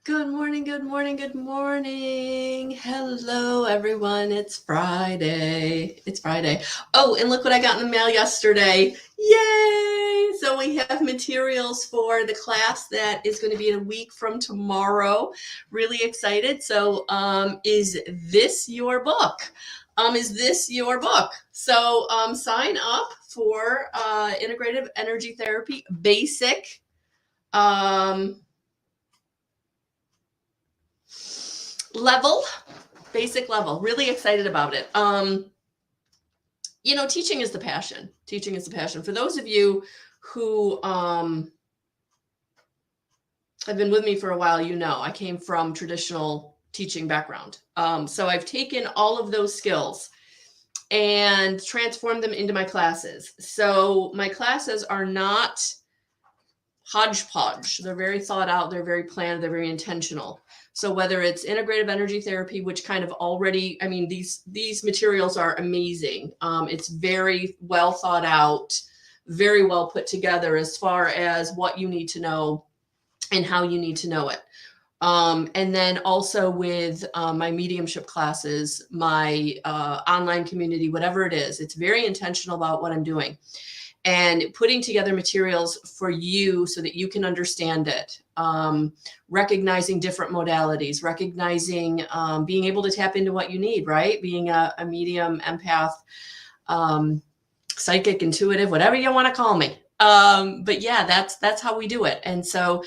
Good morning, good morning, good morning. Hello, everyone. It's Friday. It's Friday. Oh, and look what I got in the mail yesterday. Yay! So we have materials for the class that is going to be in a week from tomorrow. Really excited. So, is this your book? Is this your book? So, sign up for Integrative Energy Therapy Basic. Level, basic level. Really excited about it. Teaching is the passion. Teaching is the passion. For those of you who have been with me for a while, I came from traditional teaching background. So I've taken all of those skills and transformed them into my classes. So my classes are not hodgepodge. They're very thought out. They're very planned. They're very intentional. So whether it's integrative energy therapy, which kind of already, these materials are amazing. It's very well thought out, very well put together as far as what you need to know and how you need to know it. And then also with my mediumship classes, my online community, whatever it is, it's very intentional about what I'm doing and putting together materials for you so that you can understand it, recognizing different modalities, recognizing being able to tap into what you need, right? Being a medium, empath, psychic, intuitive, whatever you want to call me. But yeah, that's how we do it. And so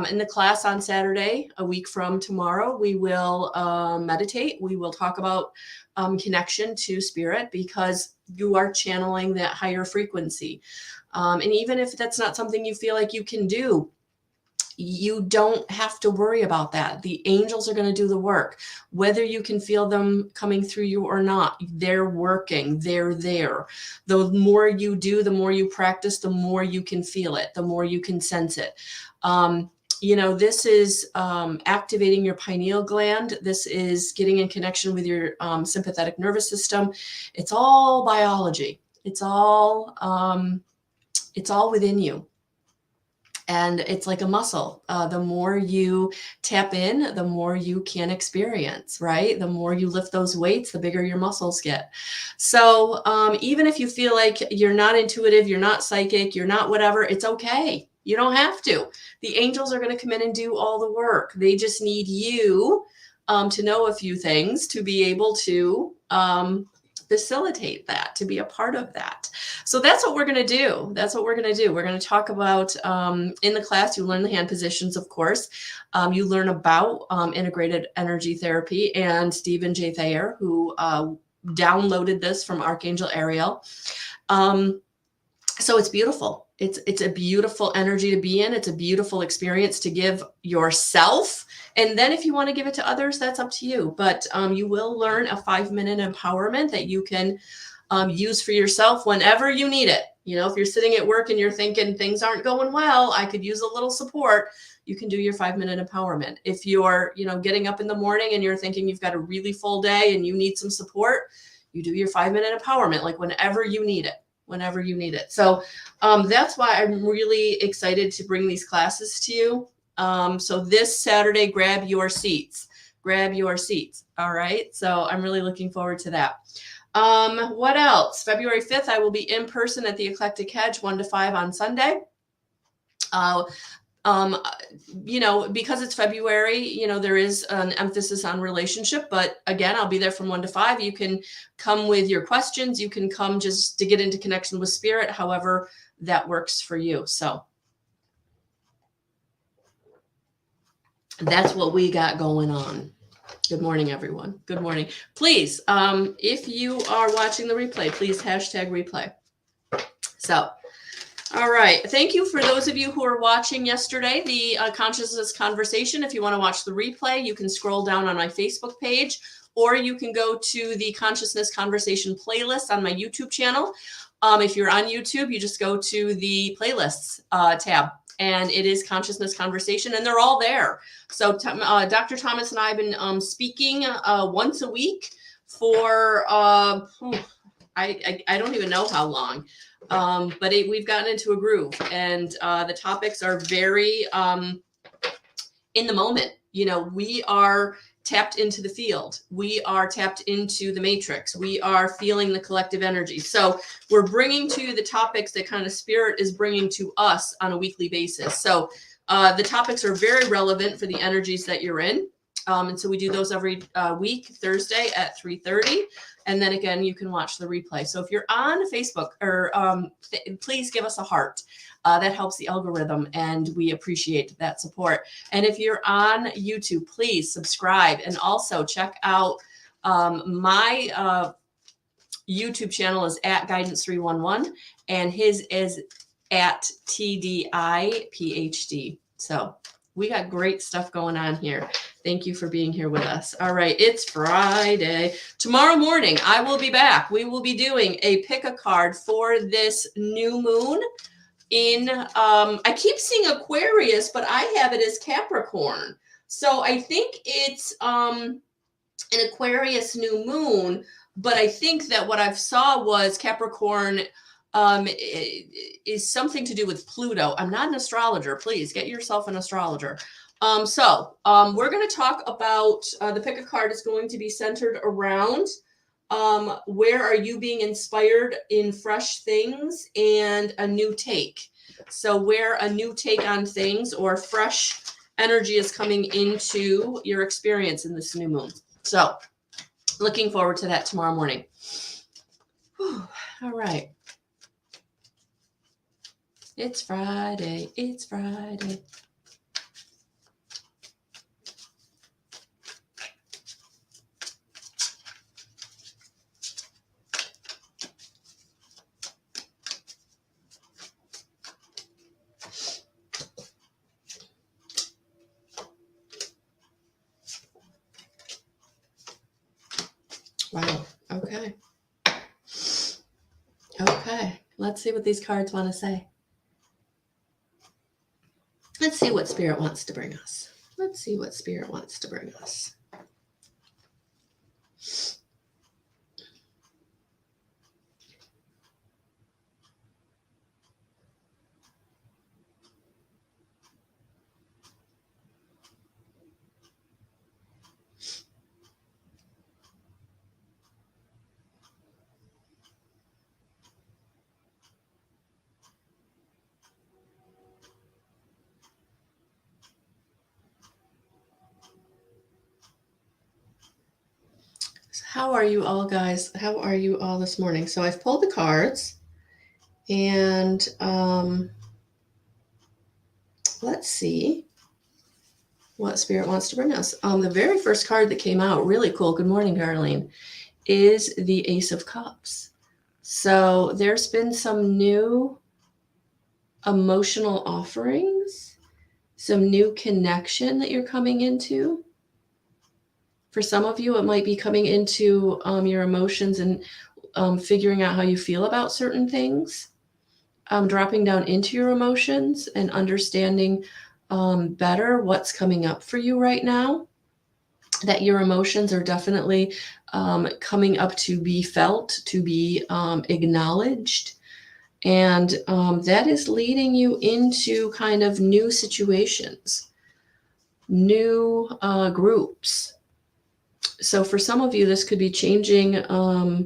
in the class on Saturday, a week from tomorrow, we will meditate. We will talk about connection to spirit, because you are channeling that higher frequency. And even if that's not something you feel like you can do, you don't have to worry about that. The angels are going to do the work. Whether you can feel them coming through you or not, they're working, they're there. The more you do, the more you practice, the more you can feel it, the more you can sense it. This is activating your pineal gland. This is getting in connection with your sympathetic nervous system. It's all biology. It's all within you. And it's like a muscle. The more you tap in, the more you can experience, right? The more you lift those weights, the bigger your muscles get. So even if you feel like you're not intuitive, you're not psychic, you're not whatever, it's okay. You don't have to. The angels are going to come in and do all the work. They just need you to know a few things to be able to facilitate that, to be a part of that. So that's what we're going to do. That's what we're going to do. We're going to talk about in the class, you learn the hand positions, of course. You learn about integrated energy therapy and Stephen J. Thayer, who downloaded this from Archangel Ariel. So it's beautiful. It's a beautiful energy to be in. It's a beautiful experience to give yourself. And then if you want to give it to others, that's up to you. But you will learn a 5-minute empowerment that you can use for yourself whenever you need it. If you're sitting at work and you're thinking things aren't going well, I could use a little support, you can do your 5-minute empowerment. If you're, getting up in the morning and you're thinking you've got a really full day and you need some support, you do your 5-minute empowerment, like whenever you need it. So that's why I'm really excited to bring these classes to you. So this Saturday, grab your seats. All right. So I'm really looking forward to that. What else? February 5th, I will be in person at the Eclectic Hedge 1 to 5 on Sunday. Because it's February, there is an emphasis on relationship, but again, I'll be there from 1 to 5. You can come with your questions. You can come just to get into connection with spirit, however that works for you. So that's what we got going on. Good morning, everyone. Good morning. Please, if you are watching the replay, please hashtag replay. So, all right. Thank you for those of you who are watching yesterday, the Consciousness Conversation. If you want to watch the replay, you can scroll down on my Facebook page, or you can go to the Consciousness Conversation playlist on my YouTube channel. If you're on YouTube, you just go to the playlists tab, and it is Consciousness Conversation, and they're all there. So Dr. Thomas and I have been speaking once a week for, I don't even know how long. But we've gotten into a groove, and the topics are very in the moment. You know, we are tapped into the field. We are tapped into the matrix. We are feeling the collective energy. So we're bringing to you the topics that kind of spirit is bringing to us on a weekly basis. So the topics are very relevant for the energies that you're in. And so we do those every week, Thursday at 3:30. And then again, you can watch the replay. So if you're on Facebook, or please give us a heart. That helps the algorithm, and we appreciate that support. And if you're on YouTube, please subscribe, and also check out my YouTube channel is at Guidance 311, and his is at TDI PhD. So we got great stuff going on here. Thank you for being here with us. All right, it's Friday. Tomorrow morning, I will be back. We will be doing a pick a card for this new moon in, I keep seeing Aquarius, but I have it as Capricorn. So I think it's an Aquarius new moon, but I think that what I've saw was Capricorn is something to do with Pluto. I'm not an astrologer. Please get yourself an astrologer. We're going to talk about the pick a card is going to be centered around where are you being inspired in fresh things and a new take. So where a new take on things or fresh energy is coming into your experience in this new moon. So looking forward to that tomorrow morning. Whew. All right. It's Friday. It's Friday. Wow. Okay. Okay. Let's see what these cards want to say. Let's see what Spirit wants to bring us. Let's see what Spirit wants to bring us. How are you all, guys? How are you all this morning? So I've pulled the cards, and let's see what Spirit wants to bring us. The very first card that came out, really cool, good morning, Darlene, is the Ace of Cups. So there's been some new emotional offerings, some new connection that you're coming into. For some of you, it might be coming into your emotions and figuring out how you feel about certain things, dropping down into your emotions and understanding better what's coming up for you right now, that your emotions are definitely coming up to be felt, to be acknowledged. And that is leading you into kind of new situations, new groups. So for some of you, this could be changing a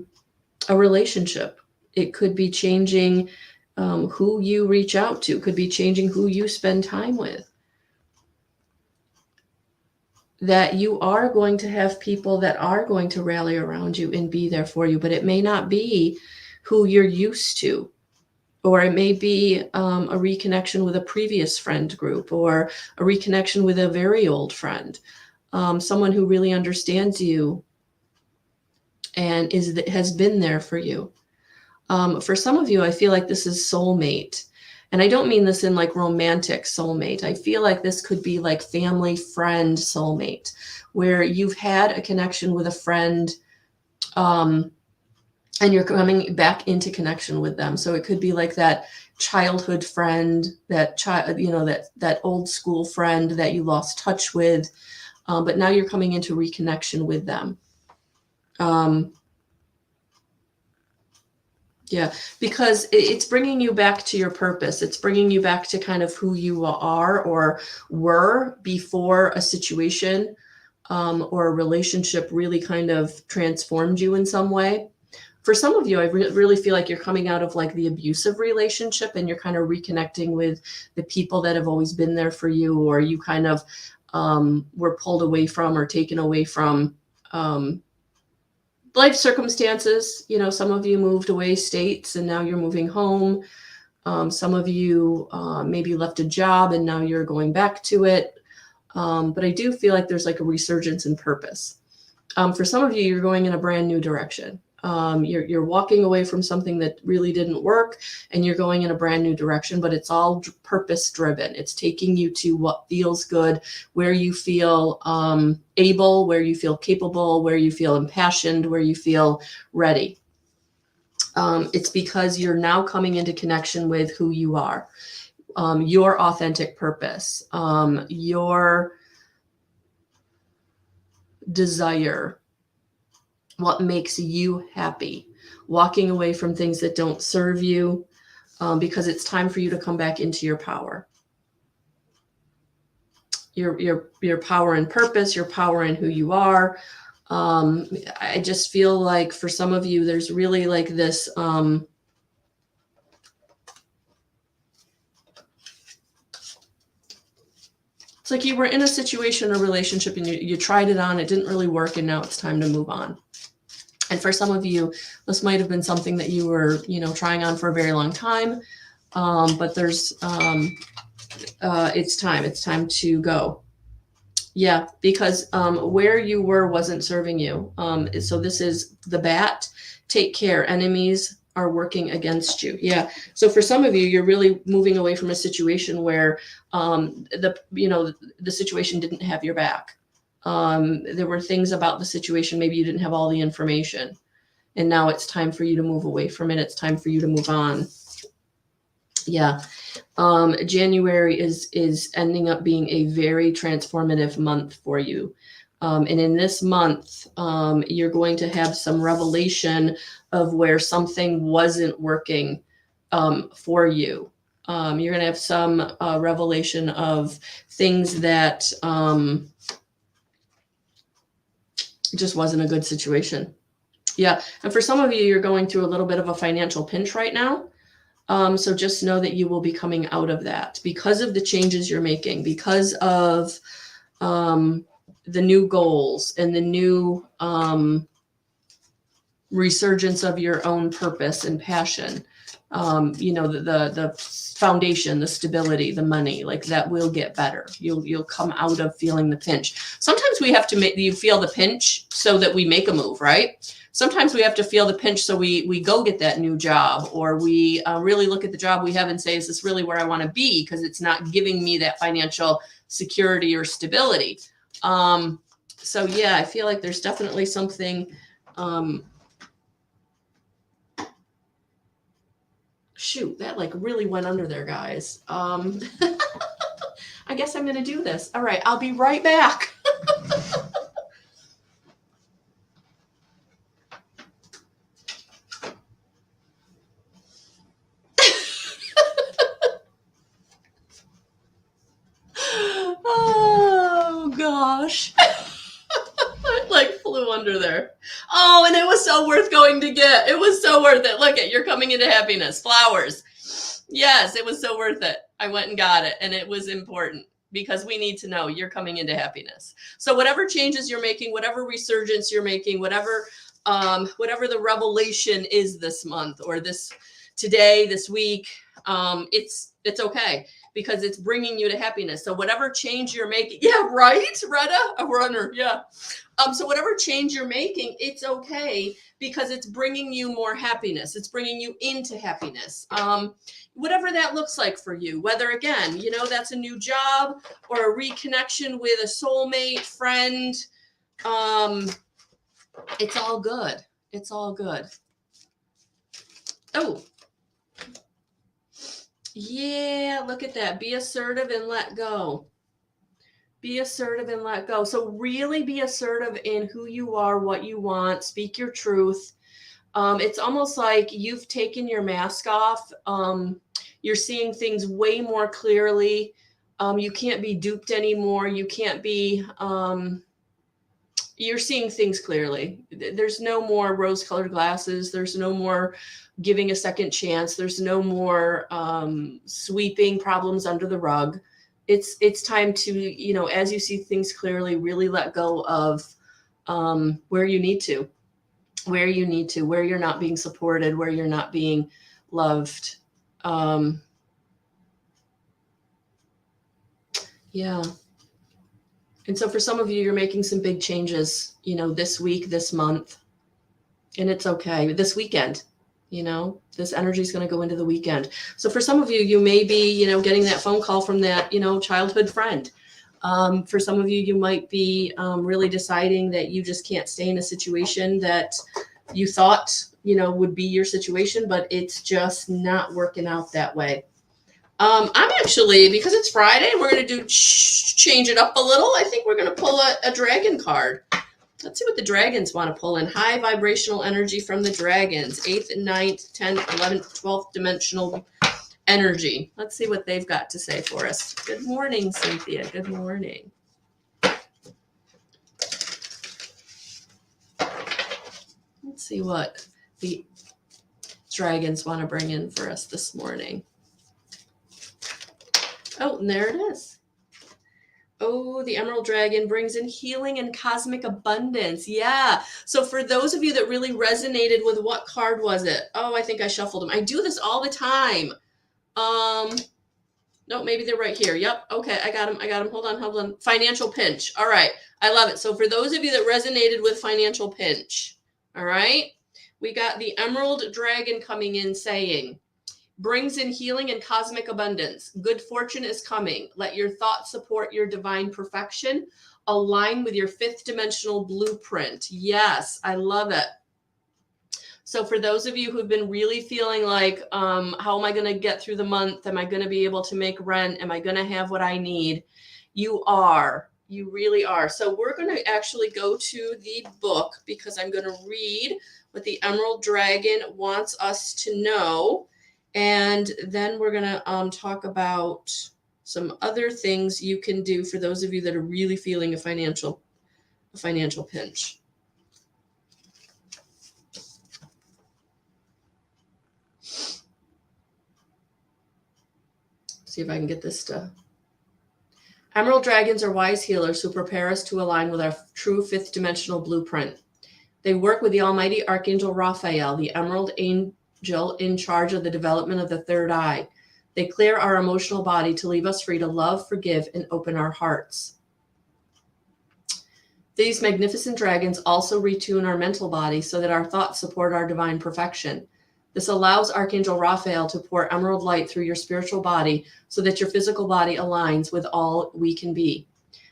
relationship. It could be changing who you reach out to. It could be changing who you spend time with. That you are going to have people that are going to rally around you and be there for you, but it may not be who you're used to. Or it may be a reconnection with a previous friend group, or a reconnection with a very old friend. Someone who really understands you and has been there for you. For some of you, I feel like this is soulmate. And I don't mean this in like romantic soulmate. I feel like this could be like family friend soulmate, where you've had a connection with a friend and you're coming back into connection with them. So it could be like that childhood friend, that that old school friend that you lost touch with. But now you're coming into reconnection with them. Yeah, because it's bringing you back to your purpose. It's bringing you back to kind of who you are or were before a situation or a relationship really kind of transformed you in some way. For some of you, I really feel like you're coming out of like the abusive relationship and you're kind of reconnecting with the people that have always been there for you, or you kind of were pulled away from or taken away from life circumstances. You know, some of you moved away states and now you're moving home. Some of you maybe left a job and now you're going back to it. But I do feel like there's like a resurgence in purpose. For some of you, you're going in a brand new direction. You're walking away from something that really didn't work and you're going in a brand new direction, but it's all purpose driven. It's taking you to what feels good, where you feel able, where you feel capable, where you feel impassioned, where you feel ready. It's because you're now coming into connection with who you are, your authentic purpose, your desire, what makes you happy, walking away from things that don't serve you, because it's time for you to come back into your power. Your power and purpose, your power in who you are. I just feel like for some of you, there's really like this, it's like you were in a situation, a relationship, and you tried it on, it didn't really work, and now it's time to move on. And for some of you, this might have been something that you were, trying on for a very long time, but there's, it's time to go. Yeah, because where you were wasn't serving you. So this is the bat. Take care. Enemies are working against you. Yeah. So for some of you, you're really moving away from a situation where the situation didn't have your back. There were things about the situation. Maybe you didn't have all the information, and now it's time for you to move away from it. It's time for you to move on. Yeah. January is ending up being a very transformative month for you. And in this month, you're going to have some revelation of where something wasn't working for you. You're going to have some revelation of things that just wasn't a good situation. Yeah. And for some of you, you're going through a little bit of a financial pinch right now. So just know that you will be coming out of that because of the changes you're making, because of the new goals and the new resurgence of your own purpose and passion. The foundation, the stability, the money, like that will get better. You'll come out of feeling the pinch. Sometimes we have to make you feel the pinch so that we make a move, right? Sometimes we have to feel the pinch so we go get that new job, or we really look at the job we have and say, is this really where I want to be? Because it's not giving me that financial security or stability. So yeah, I feel like there's definitely something. Shoot, that like really went under there, guys. I guess I'm going to do this. All right, I'll be right back. Oh, gosh. It like flew under there. Oh, and it was so worth going to get. It was so worth it. Look at, you're coming into happiness. Flowers. Yes, it was so worth it. I went and got it, and it was important because we need to know you're coming into happiness. So whatever changes you're making, whatever resurgence you're making, whatever the revelation is this month or this week, it's okay because it's bringing you to happiness. So whatever change you're making, yeah, right, Retta, a runner, yeah. So whatever change you're making, it's okay because it's bringing you more happiness. It's bringing you into happiness. Whatever that looks like for you, whether again, that's a new job or a reconnection with a soulmate, friend, it's all good. It's all good. Oh, yeah, look at that. Be assertive and let go. Be assertive and let go. So really be assertive in who you are, what you want, speak your truth. It's almost like you've taken your mask off. You're seeing things way more clearly. You can't be duped anymore. You can't be, you're seeing things clearly. There's no more rose-colored glasses. There's no more giving a second chance. There's no more sweeping problems under the rug. It's time to, as you see things clearly, really let go of where you need to, where you're not being supported, where you're not being loved. Yeah. And so for some of you, you're making some big changes, this week, this month, and it's okay. This weekend, this energy is going to go into the weekend. So for some of you, you may be, getting that phone call from that, childhood friend. For some of you, you might be really deciding that you just can't stay in a situation that you thought, would be your situation, but it's just not working out that way. I'm actually, because it's Friday, we're going to change it up a little. I think we're going to pull a dragon card. Let's see what the dragons want to pull in. High vibrational energy from the dragons. 8th and 9th, 10th, 11th, 12th dimensional energy. Let's see what they've got to say for us. Good morning, Cynthia. Good morning. Let's see what the dragons want to bring in for us this morning. Oh, and there it is. Oh, the Emerald Dragon brings in healing and cosmic abundance. Yeah. So for those of you that really resonated with, what card was it? Oh, I think I shuffled them. I do this all the time. No, maybe they're right here. Yep. Okay. I got them. Hold on. Financial pinch. All right. I love it. So for those of you that resonated with financial pinch, all right, we got the Emerald Dragon coming in saying, brings in healing and cosmic abundance. Good fortune is coming. Let your thoughts support your divine perfection. Align with your 5th dimensional blueprint. Yes, I love it. So for those of you who've been really feeling like, how am I going to get through the month? Am I going to be able to make rent? Am I going to have what I need? You are. You really are. So we're going to actually go to the book because I'm going to read what the Emerald Dragon wants us to know. And then we're going to talk about some other things you can do for those of you that are really feeling a financial pinch. See if I can get this to. Emerald dragons are wise healers who prepare us to align with our true 5th dimensional blueprint. They work with the almighty Archangel Raphael, the Emerald Angel in charge of the development of the 3rd eye. They clear our emotional body to leave us free to love, forgive, and open our hearts. These magnificent dragons also retune our mental body so that our thoughts support our divine perfection. This allows Archangel Raphael to pour emerald light through your spiritual body so that your physical body aligns with all we can be.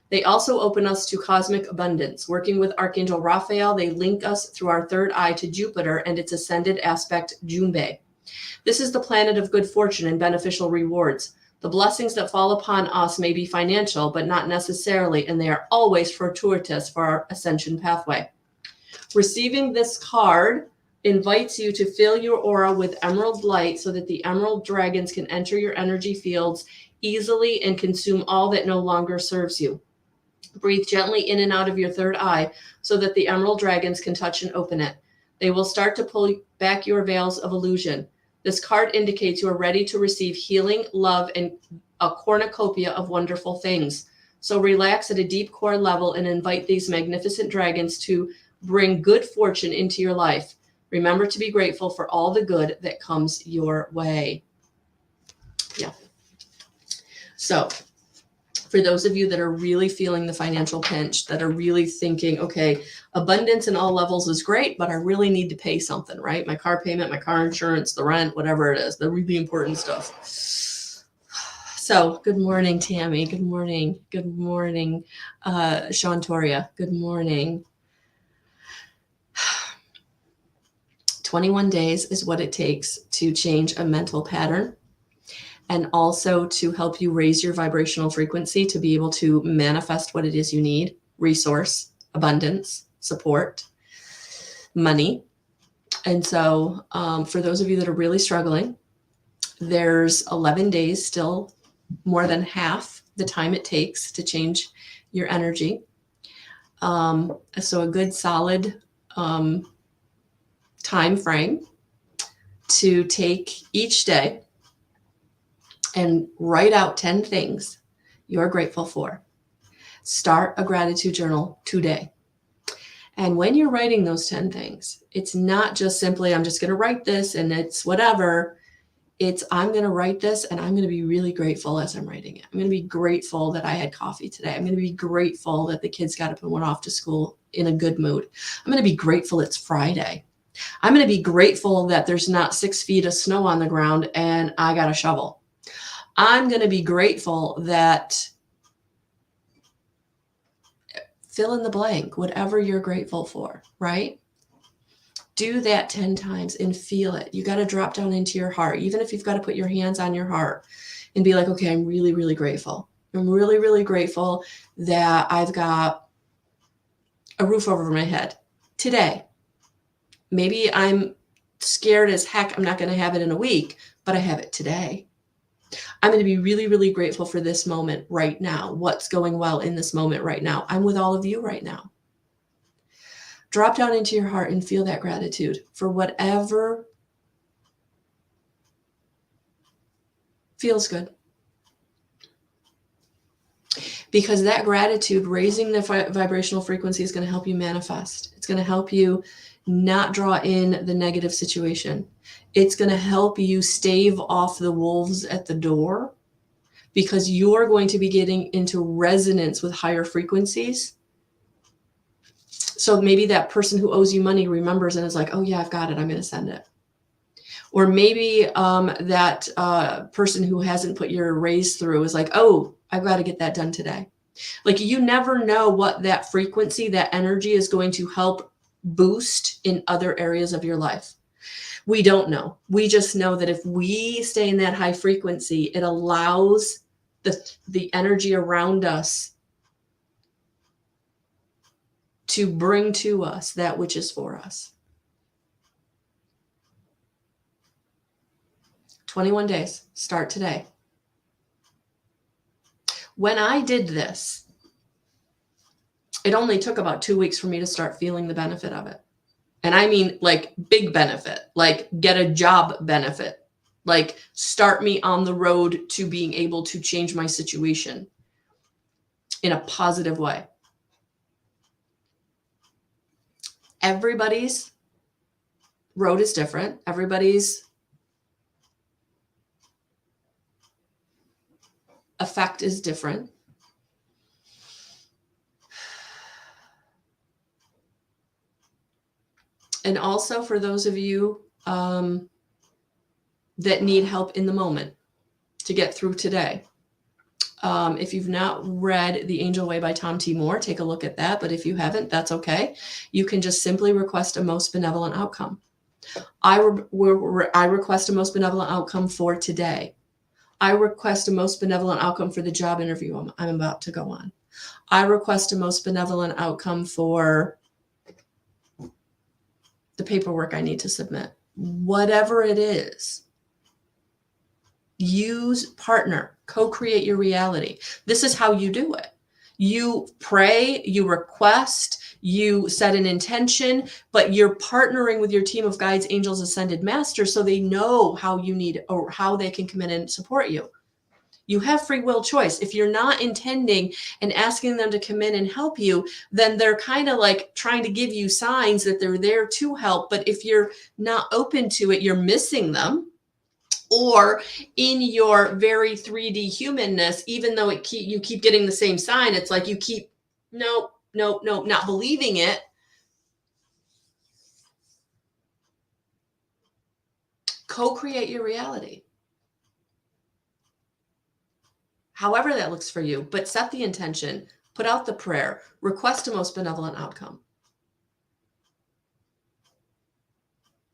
They also open us to cosmic abundance. Working with Archangel Raphael, they link us through our 3rd eye to Jupiter and its ascended aspect, Junbei. This is the planet of good fortune and beneficial rewards. The blessings that fall upon us may be financial, but not necessarily, and they are always fortuitous for our ascension pathway. Receiving this card invites you to fill your aura with emerald light so that the emerald dragons can enter your energy fields easily and consume all that no longer serves you. Breathe gently in and out of your 3rd eye so that the emerald dragons can touch and open it. They will start to pull back your veils of illusion. This card indicates you are ready to receive healing, love, and a cornucopia of wonderful things. So relax at a deep core level and invite these magnificent dragons to bring good fortune into your life. Remember to be grateful for all the good that comes your way. Yeah. So for those of you that are really feeling the financial pinch, that are really thinking, okay, abundance in all levels is great, but I really need to pay something, right? My car payment, my car insurance, the rent, whatever it is, the really important stuff. So good morning, Tammy. Good morning. Good morning, Shantoria. Good morning. 21 days is what it takes to change a mental pattern, and also to help you raise your vibrational frequency to be able to manifest what it is you need: resource, abundance, support, money. And so for those of you that are really struggling, there's 11 days, still more than half the time it takes to change your energy. So a good solid time frame to take each day and write out 10 things you're grateful for. Start a gratitude journal today. And when you're writing those 10 things, it's not just simply, I'm just going to write this and it's whatever. It's, I'm going to write this and I'm going to be really grateful as I'm writing it. I'm going to be grateful that I had coffee today. I'm going to be grateful that the kids got up and went off to school in a good mood. I'm going to be grateful it's Friday. I'm going to be grateful that there's not 6 feet of snow on the ground and I got a shovel. I'm going to be grateful that, fill in the blank, whatever you're grateful for, right? Do that 10 times and feel it. You got to drop down into your heart, even if you've got to put your hands on your heart and be like, okay, I'm really, really grateful. I'm really, really grateful that I've got a roof over my head today. Maybe I'm scared as heck I'm not going to have it in a week, but I have it today. I'm going to be really, really grateful for this moment right now. What's going well in this moment right now? I'm with all of you right now. Drop down into your heart and feel that gratitude for whatever feels good. Because that gratitude, raising the vibrational frequency, is going to help you manifest. It's going to help you not draw in the negative situation. It's going to help you stave off the wolves at the door, because you're going to be getting into resonance with higher frequencies. So maybe that person who owes you money remembers and is like, oh yeah, I've got it, I'm going to send it. Or maybe that person who hasn't put your raise through is like, oh, I've got to get that done today. Like, you never know what that frequency, that energy is going to help boost in other areas of your life. We don't know. We just know that if we stay in that high frequency, it allows the energy around us to bring to us that which is for us. 21 days. Start today. When I did this, it only took about 2 weeks for me to start feeling the benefit of it. And I mean, like, big benefit, like get a job benefit, like start me on the road to being able to change my situation in a positive way. Everybody's road is different. Everybody's effect is different. And also for those of you that need help in the moment to get through today. If you've not read The Angel Way by Tom T. Moore, take a look at that. But if you haven't, that's okay. You can just simply request a most benevolent outcome. I request a most benevolent outcome for today. I request a most benevolent outcome for the job interview I'm about to go on. I request a most benevolent outcome for the paperwork I need to submit. Whatever it is, use partner, co-create your reality. This is how you do it. You pray, you request, you set an intention, but you're partnering with your team of guides, angels, ascended masters, so they know how you need or how they can come in and support you. You have free will choice. If you're not intending and asking them to come in and help you, then they're kind of like trying to give you signs that they're there to help. But if you're not open to it, you're missing them. Or in your very 3D humanness, even though you keep getting the same sign, it's like you keep, no, not believing it. Co-create your reality. However that looks for you, but set the intention, put out the prayer, request a most benevolent outcome.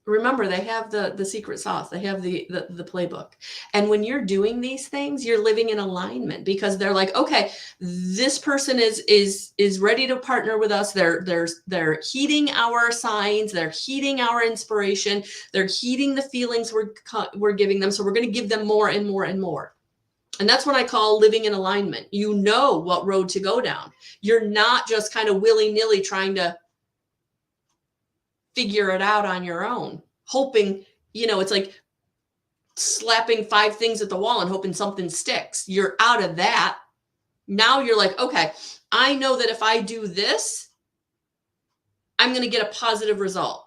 Remember, they have the secret sauce. They have the playbook. And when you're doing these things, you're living in alignment, because they're like, okay, this person is ready to partner with us. They're heeding our signs. They're heeding our inspiration. They're heeding the feelings we're giving them. So we're going to give them more and more and more. And that's what I call living in alignment. You know what road to go down. You're not just kind of willy-nilly trying to figure it out on your own, hoping, it's like slapping 5 things at the wall and hoping something sticks. You're out of that. Now you're like, okay, I know that if I do this, I'm going to get a positive result.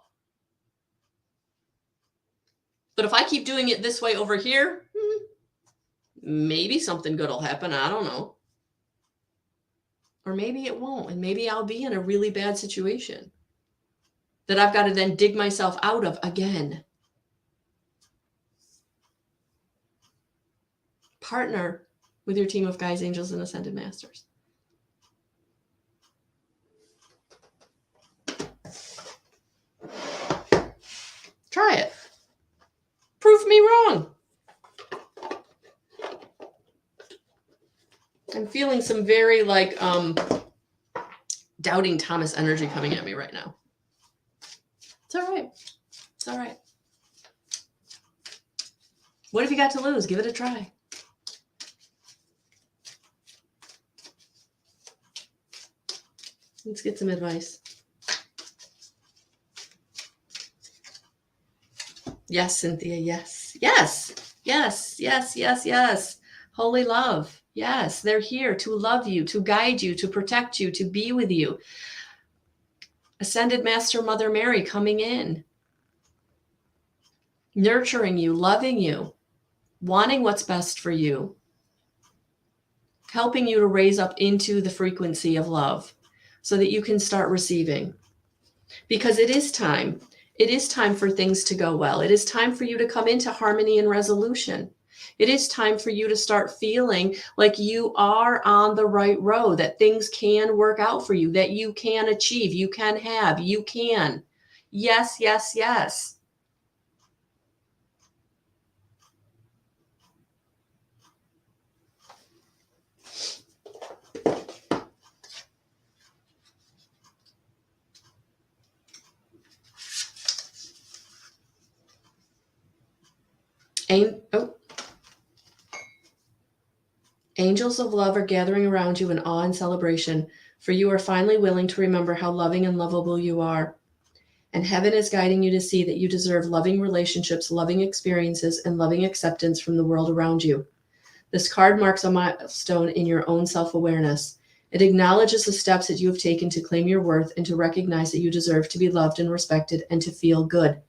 But if I keep doing it this way over here, maybe something good will happen. I don't know. Or maybe it won't. And maybe I'll be in a really bad situation that I've got to then dig myself out of again. Partner with your team of guides, angels, and ascended masters. Try it. Prove me wrong. I'm feeling some very doubting Thomas energy coming at me right now. It's all right. It's all right. What have you got to lose? Give it a try. Let's get some advice. Yes, Cynthia. Yes. Yes. Yes. Yes. Yes. Yes. Holy love. Yes. They're here to love you, to guide you, to protect you, to be with you. Ascended Master Mother Mary coming in, nurturing you, loving you, wanting what's best for you, helping you to raise up into the frequency of love so that you can start receiving. Because it is time. It is time for things to go well. It is time for you to come into harmony and resolution. It is time for you to start feeling like you are on the right road, that things can work out for you, that you can achieve, you can have, you can. Yes, yes, yes. Angels of love are gathering around you in awe and celebration, for you are finally willing to remember how loving and lovable you are. And heaven is guiding you to see that you deserve loving relationships, loving experiences, and loving acceptance from the world around you. This card marks a milestone in your own self-awareness. It acknowledges the steps that you have taken to claim your worth and to recognize that you deserve to be loved and respected and to feel good.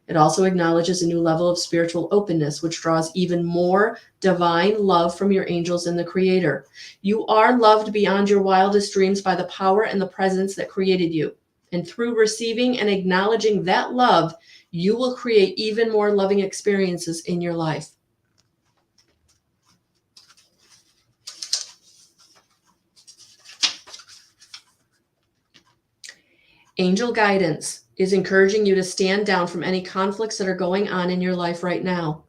It also acknowledges a new level of spiritual openness, which draws even more divine love from your angels and the Creator. You are loved beyond your wildest dreams by the power and the presence that created you. And through receiving and acknowledging that love, you will create even more loving experiences in your life. Angel guidance is encouraging you to stand down from any conflicts that are going on in your life right now.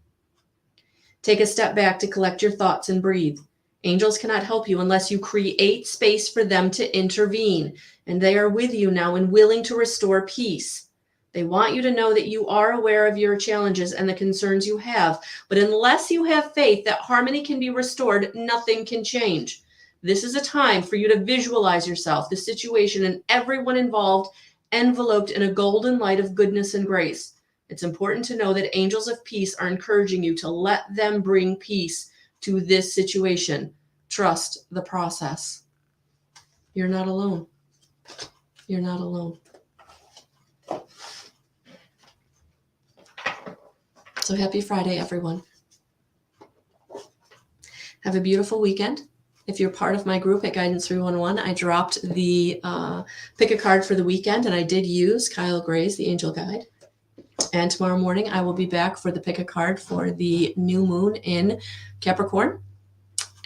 Take a step back to collect your thoughts and breathe. Angels cannot help you unless you create space for them to intervene, and they are with you now and willing to restore peace. They want you to know that you are aware of your challenges and the concerns you have, but unless you have faith that harmony can be restored, nothing can change. This is a time for you to visualize yourself, the situation, and everyone involved enveloped in a golden light of goodness and grace. It's important to know that angels of peace are encouraging you to let them bring peace to this situation. Trust the process. You're not alone. You're not alone. So happy Friday, everyone. Have a beautiful weekend. If you're part of my group at Guidance 311, I dropped the pick a card for the weekend, and I did use Kyle Gray's The Angel Guide. And tomorrow morning, I will be back for the pick a card for the new moon in Capricorn.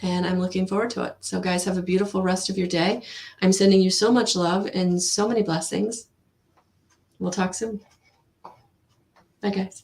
And I'm looking forward to it. So guys, have a beautiful rest of your day. I'm sending you so much love and so many blessings. We'll talk soon. Bye, guys.